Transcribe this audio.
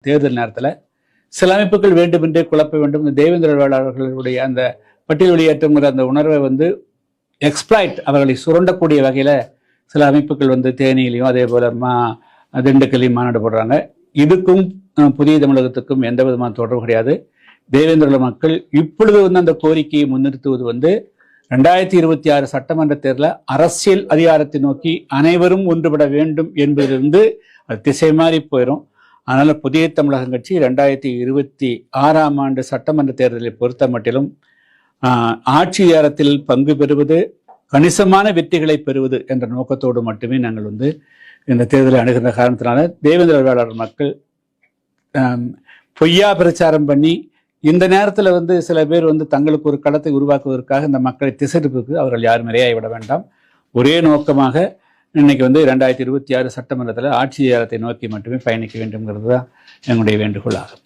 தேர்தல் நேரத்தில் சில அமைப்புகள் வேண்டுமென்றே குழப்ப வேண்டும், இந்த தேவேந்திர வேளாளர்களுடைய அந்த பட்டியல் வெளியேற்றங்கிற அந்த உணர்வை எக்ஸ்பிளாய்ட், அவர்களை சுரண்டக்கூடிய வகையில் சில அமைப்புகள் தேனியிலையும் அதே போல திண்டுக்கல்லையும் மாநாடு போடுறாங்க. இதுக்கும் புதிய தமிழகத்துக்கும் எந்த விதமான தொடர்பு கிடையாது. தேவேந்திர மக்கள் இப்பொழுது அந்த கோரிக்கையை முன்னிறுத்துவது 2026 சட்டமன்ற தேர்தலில் அரசியல் அதிகாரத்தை நோக்கி அனைவரும் ஒன்றுபட வேண்டும் என்பதிலிருந்து அது திசை மாறி போயிடும். அதனால புதிய தமிழகம் கட்சி 2026 ஆண்டு சட்டமன்ற தேர்தலை பொறுத்த மட்டிலும் ஆட்சி அதிகாரத்தில் பங்கு பெறுவது, கணிசமான வெற்றிகளை பெறுவது என்ற நோக்கத்தோடு மட்டுமே நாங்கள் இந்த தேர்தலை அணுகிற காரணத்தினால தேவேந்திர வேளாளர் மக்கள் பொய்யா பிரச்சாரம் பண்ணி இந்த நேரத்தில் சில பேர் தங்களுக்கு ஒரு களத்தை உருவாக்குவதற்காக இந்த மக்களை திசைப்பதற்கு அவர்கள் யாரும் இரையாகிவிட வேண்டாம். ஒரே நோக்கமாக இன்னைக்கு 2026 சட்டமன்றத்தில் ஆட்சி அதிகாரத்தை நோக்கி மட்டுமே பயணிக்க வேண்டும்ங்கிறது தான் எங்களுடைய வேண்டுகோள் ஆகும்.